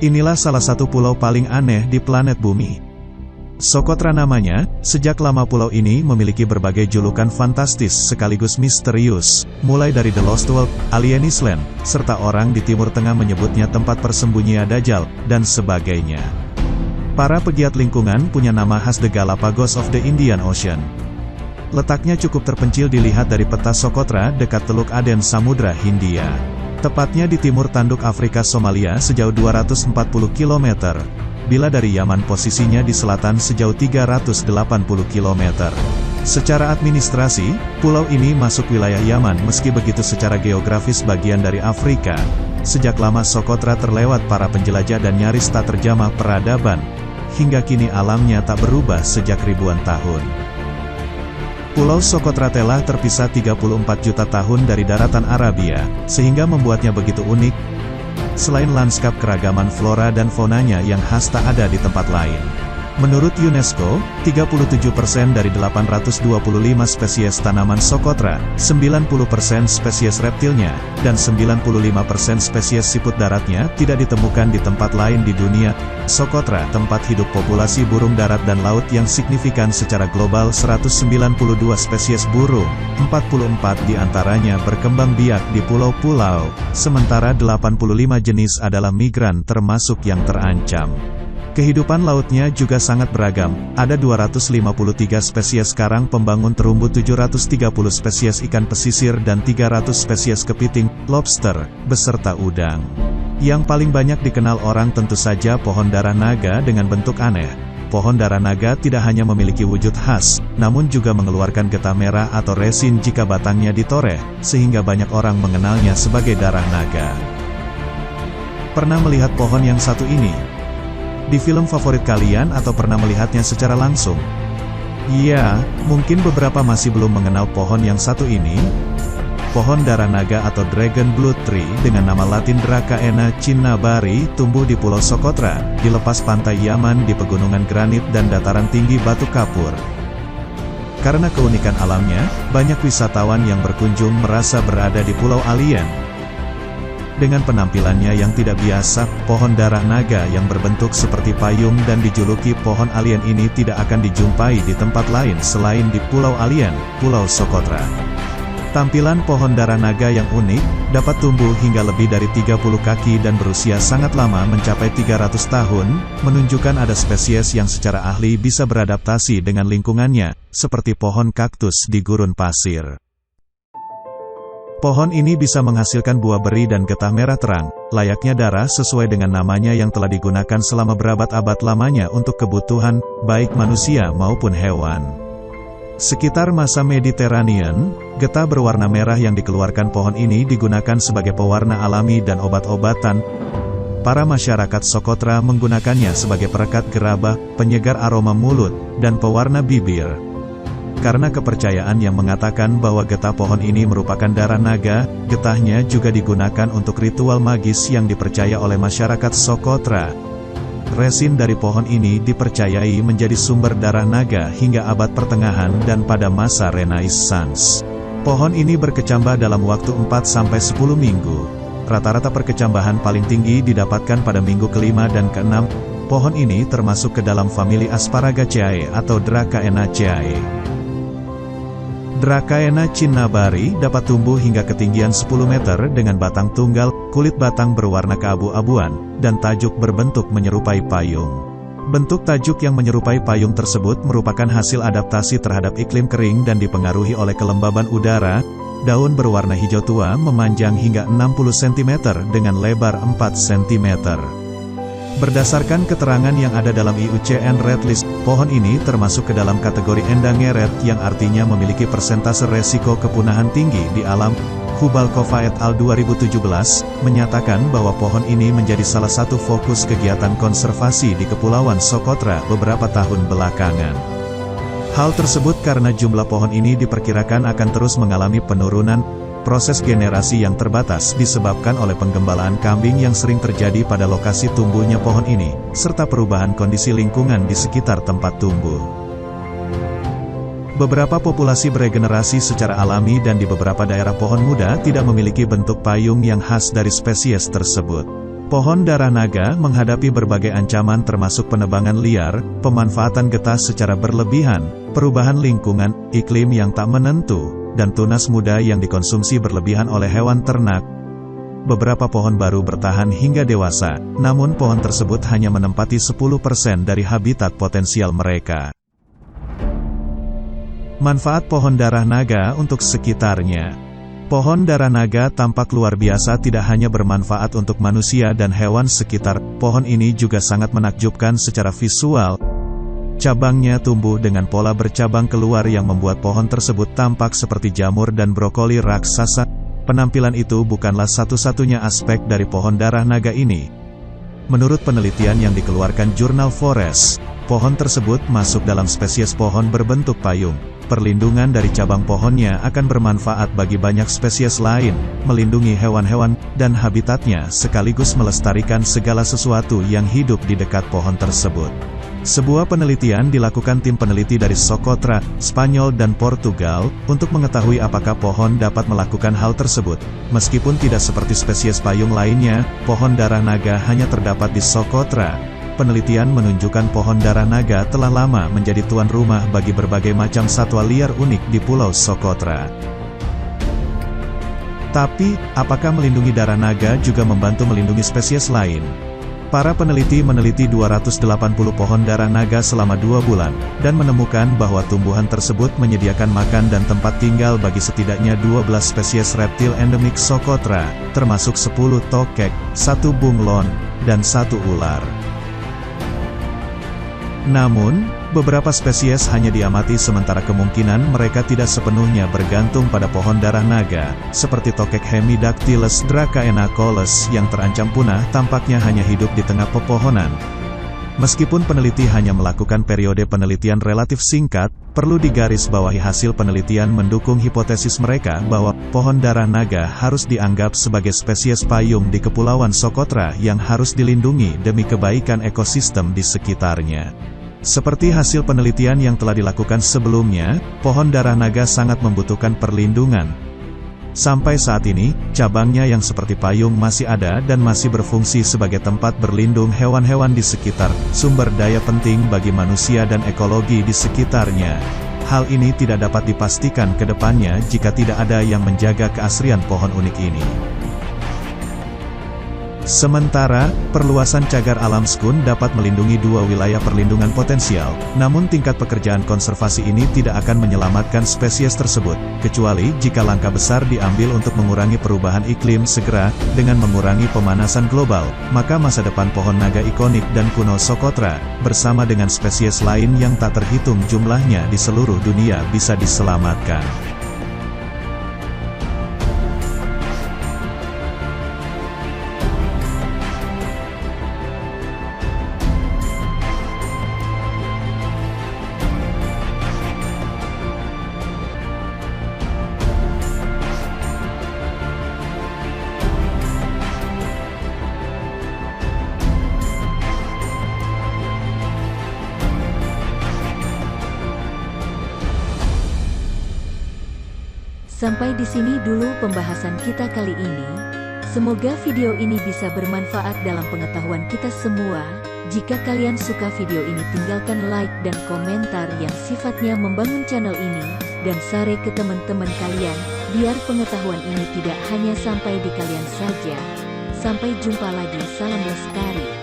Inilah salah satu pulau paling aneh di planet bumi. Socotra namanya, sejak lama pulau ini memiliki berbagai julukan fantastis sekaligus misterius, mulai dari The Lost World, Alien Island, serta orang di Timur Tengah menyebutnya tempat persembunyian Dajjal, dan sebagainya. Para pegiat lingkungan punya nama khas The Galapagos of the Indian Ocean. Letaknya cukup terpencil dilihat dari peta Socotra dekat Teluk Aden Samudra Hindia. Tepatnya di timur tanduk Afrika Somalia sejauh 240 km. Bila dari Yaman posisinya di selatan sejauh 380 km. Secara administrasi, pulau ini masuk wilayah Yaman meski begitu secara geografis bagian dari Afrika. Sejak lama Socotra terlewat para penjelajah dan nyaris tak terjamah peradaban. Hingga kini alamnya tak berubah sejak ribuan tahun. Pulau Socotra telah terpisah 34 juta tahun dari daratan Arabia, sehingga membuatnya begitu unik. Selain lanskap keragaman flora dan faunanya yang khas tak ada di tempat lain. Menurut UNESCO, 37% dari 825 spesies tanaman Socotra, 90% spesies reptilnya, dan 95% spesies siput daratnya tidak ditemukan di tempat lain di dunia. Socotra, tempat hidup populasi burung darat dan laut yang signifikan secara global 192 spesies burung, 44 diantaranya berkembang biak di pulau-pulau, sementara 85 jenis adalah migran termasuk yang terancam. Kehidupan lautnya juga sangat beragam, ada 253 spesies karang pembangun terumbu 730 spesies ikan pesisir dan 300 spesies kepiting, lobster, beserta udang. Yang paling banyak dikenal orang tentu saja pohon darah naga dengan bentuk aneh. Pohon darah naga tidak hanya memiliki wujud khas, namun juga mengeluarkan getah merah atau resin jika batangnya ditoreh, sehingga banyak orang mengenalnya sebagai darah naga. Pernah melihat pohon yang satu ini? Di film favorit kalian atau pernah melihatnya secara langsung? Ya, mungkin beberapa masih belum mengenal pohon yang satu ini. Pohon darah naga atau Dragon Blood Tree dengan nama latin Dracaena cinnabari tumbuh di Pulau Socotra, di lepas pantai Yaman di pegunungan granit dan dataran tinggi batu kapur. Karena keunikan alamnya, banyak wisatawan yang berkunjung merasa berada di Pulau Alien. Dengan penampilannya yang tidak biasa, pohon darah naga yang berbentuk seperti payung dan dijuluki pohon alien ini tidak akan dijumpai di tempat lain selain di Pulau Alien, Pulau Socotra. Tampilan pohon darah naga yang unik, dapat tumbuh hingga lebih dari 30 kaki dan berusia sangat lama mencapai 300 tahun, menunjukkan ada spesies yang secara ahli bisa beradaptasi dengan lingkungannya, seperti pohon kaktus di gurun pasir. Pohon ini bisa menghasilkan buah beri dan getah merah terang, layaknya darah sesuai dengan namanya yang telah digunakan selama berabad-abad lamanya untuk kebutuhan, baik manusia maupun hewan. Sekitar masa Mediterranean, getah berwarna merah yang dikeluarkan pohon ini digunakan sebagai pewarna alami dan obat-obatan. Para masyarakat Socotra menggunakannya sebagai perekat gerabah, penyegar aroma mulut, dan pewarna bibir. Karena kepercayaan yang mengatakan bahwa getah pohon ini merupakan darah naga, getahnya juga digunakan untuk ritual magis yang dipercaya oleh masyarakat Socotra. Resin dari pohon ini dipercayai menjadi sumber darah naga hingga abad pertengahan dan pada masa Renaissance. Pohon ini berkecambah dalam waktu 4-10 minggu. Rata-rata perkecambahan paling tinggi didapatkan pada minggu ke-5 dan ke-6. Pohon ini termasuk ke dalam famili Asparagaceae atau Dracaenaceae. Dracaena cinnabari dapat tumbuh hingga ketinggian 10 meter dengan batang tunggal, kulit batang berwarna keabu-abuan, dan tajuk berbentuk menyerupai payung. Bentuk tajuk yang menyerupai payung tersebut merupakan hasil adaptasi terhadap iklim kering dan dipengaruhi oleh kelembaban udara. Daun berwarna hijau tua memanjang hingga 60 cm dengan lebar 4 cm. Berdasarkan keterangan yang ada dalam IUCN Red List, pohon ini termasuk ke dalam kategori endangered yang artinya memiliki persentase resiko kepunahan tinggi di alam. Hubalkova et al. 2017, menyatakan bahwa pohon ini menjadi salah satu fokus kegiatan konservasi di Kepulauan Socotra beberapa tahun belakangan. Hal tersebut karena jumlah pohon ini diperkirakan akan terus mengalami penurunan. Proses generasi yang terbatas disebabkan oleh penggembalaan kambing yang sering terjadi pada lokasi tumbuhnya pohon ini, serta perubahan kondisi lingkungan di sekitar tempat tumbuh. Beberapa populasi beregenerasi secara alami dan di beberapa daerah pohon muda tidak memiliki bentuk payung yang khas dari spesies tersebut. Pohon darah naga menghadapi berbagai ancaman termasuk penebangan liar, pemanfaatan getah secara berlebihan, perubahan lingkungan, iklim yang tak menentu, dan tunas muda yang dikonsumsi berlebihan oleh hewan ternak. Beberapa pohon baru bertahan hingga dewasa, namun pohon tersebut hanya menempati 10% dari habitat potensial mereka. Manfaat pohon darah naga untuk sekitarnya. Pohon darah naga tampak luar biasa tidak hanya bermanfaat untuk manusia dan hewan sekitar, pohon ini juga sangat menakjubkan secara visual. Cabangnya tumbuh dengan pola bercabang keluar yang membuat pohon tersebut tampak seperti jamur dan brokoli raksasa. Penampilan itu bukanlah satu-satunya aspek dari pohon darah naga ini. Menurut penelitian yang dikeluarkan jurnal Forest, pohon tersebut masuk dalam spesies pohon berbentuk payung. Perlindungan dari cabang pohonnya akan bermanfaat bagi banyak spesies lain, melindungi hewan-hewan dan habitatnya sekaligus melestarikan segala sesuatu yang hidup di dekat pohon tersebut. Sebuah penelitian dilakukan tim peneliti dari Socotra, Spanyol dan Portugal, untuk mengetahui apakah pohon dapat melakukan hal tersebut. Meskipun tidak seperti spesies payung lainnya, pohon darah naga hanya terdapat di Socotra. Penelitian menunjukkan pohon darah naga telah lama menjadi tuan rumah bagi berbagai macam satwa liar unik di Pulau Socotra. Tapi, apakah melindungi darah naga juga membantu melindungi spesies lain? Para peneliti meneliti 280 pohon darah naga selama 2 bulan, dan menemukan bahwa tumbuhan tersebut menyediakan makan dan tempat tinggal bagi setidaknya 12 spesies reptil endemik Socotra, termasuk 10 tokek, 1 bunglon, dan 1 ular. Namun, beberapa spesies hanya diamati sementara kemungkinan mereka tidak sepenuhnya bergantung pada pohon darah naga, seperti tokek Hemidactylus dracaenacolus yang terancam punah tampaknya hanya hidup di tengah pepohonan. Meskipun peneliti hanya melakukan periode penelitian relatif singkat, perlu digarisbawahi hasil penelitian mendukung hipotesis mereka bahwa pohon darah naga harus dianggap sebagai spesies payung di Kepulauan Socotra yang harus dilindungi demi kebaikan ekosistem di sekitarnya. Seperti hasil penelitian yang telah dilakukan sebelumnya, pohon darah naga sangat membutuhkan perlindungan. Sampai saat ini, cabangnya yang seperti payung masih ada dan masih berfungsi sebagai tempat berlindung hewan-hewan di sekitar, sumber daya penting bagi manusia dan ekologi di sekitarnya. Hal ini tidak dapat dipastikan ke depannya jika tidak ada yang menjaga keasrian pohon unik ini. Sementara, perluasan cagar alam Skun dapat melindungi 2 wilayah perlindungan potensial, namun tingkat pekerjaan konservasi ini tidak akan menyelamatkan spesies tersebut, kecuali jika langkah besar diambil untuk mengurangi perubahan iklim segera, dengan mengurangi pemanasan global, maka masa depan pohon naga ikonik dan kuno Socotra, bersama dengan spesies lain yang tak terhitung jumlahnya di seluruh dunia bisa diselamatkan. Sampai di sini dulu pembahasan kita kali ini. Semoga video ini bisa bermanfaat dalam pengetahuan kita semua. Jika kalian suka video ini, tinggalkan like dan komentar yang sifatnya membangun channel ini, dan share ke teman-teman kalian, biar pengetahuan ini tidak hanya sampai di kalian saja. Sampai jumpa lagi, salam lestari.